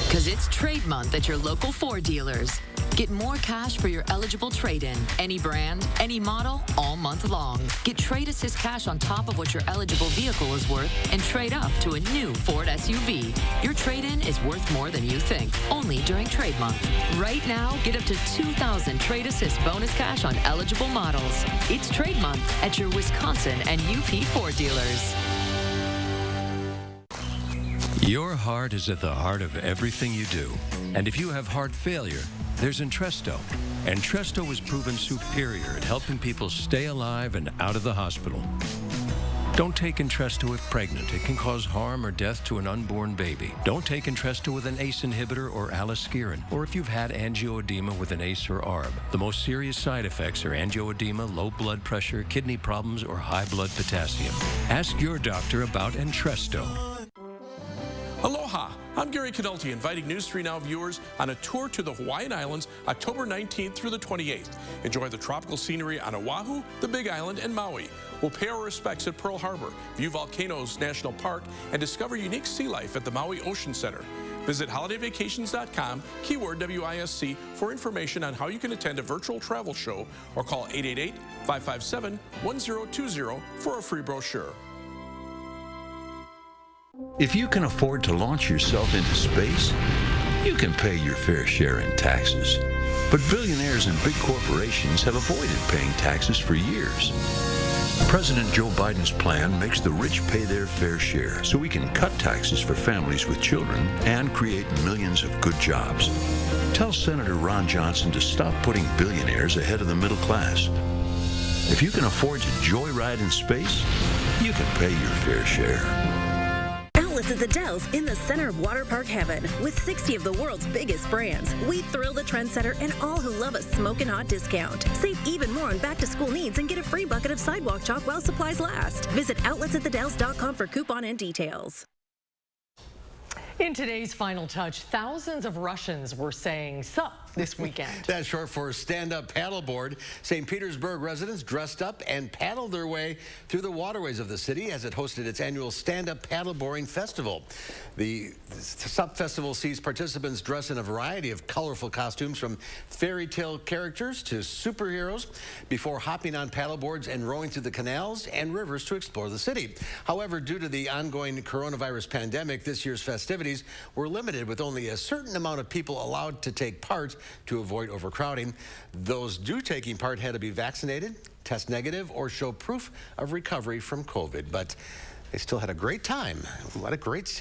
Because it's trade month at your local Ford dealers. Get more cash for your eligible trade-in. Any brand, any model, all month long. Get Trade Assist cash on top of what your eligible vehicle is worth and trade up to a new Ford SUV. Your trade-in is worth more than you think, only during trade month. Right now, get up to $2,000 Trade Assist bonus cash on eligible models. It's trade month at your Wisconsin and UP Ford dealers. Your heart is at the heart of everything you do. And if you have heart failure, there's Entresto. Entresto has proven superior at helping people stay alive and out of the hospital. Don't take Entresto if pregnant. It can cause harm or death to an unborn baby. Don't take Entresto with an ACE inhibitor or aliskiren, or if you've had angioedema with an ACE or ARB. The most serious side effects are angioedema, low blood pressure, kidney problems, or high blood potassium. Ask your doctor about Entresto. Aloha, I'm Gary Canulti, inviting News 3 Now viewers on a tour to the Hawaiian Islands, October 19th through the 28th. Enjoy the tropical scenery on Oahu, the Big Island, and Maui. We'll pay our respects at Pearl Harbor, view Volcanoes National Park, and discover unique sea life at the Maui Ocean Center. Visit holidayvacations.com, keyword WISC, for information on how you can attend a virtual travel show, or call 888-557-1020 for a free brochure. If you can afford to launch yourself into space, you can pay your fair share in taxes. But billionaires and big corporations have avoided paying taxes for years. President Joe Biden's plan makes the rich pay their fair share so we can cut taxes for families with children and create millions of good jobs. Tell Senator Ron Johnson to stop putting billionaires ahead of the middle class. If you can afford to joyride in space, you can pay your fair share. Outlets at the Dells in the center of water park heaven with 60 of the world's biggest brands. We thrill the trendsetter and all who love a smoking hot discount. Save even more on back-to-school needs and get a free bucket of sidewalk chalk while supplies last. Visit outletsatthedells.com for coupon and details. In today's Final Touch, thousands of Russians were saying sup this weekend. That's short for stand-up paddleboard. St. Petersburg residents dressed up and paddled their way through the waterways of the city as it hosted its annual stand-up paddleboarding festival. The SUP festival sees participants dress in a variety of colorful costumes, from fairy tale characters to superheroes, before hopping on paddleboards and rowing through the canals and rivers to explore the city. However, due to the ongoing coronavirus pandemic, this year's festivities were limited, with only a certain amount of people allowed to take part to avoid overcrowding. Those taking part had to be vaccinated, test negative, or show proof of recovery from COVID. But they still had a great time. What a great scene.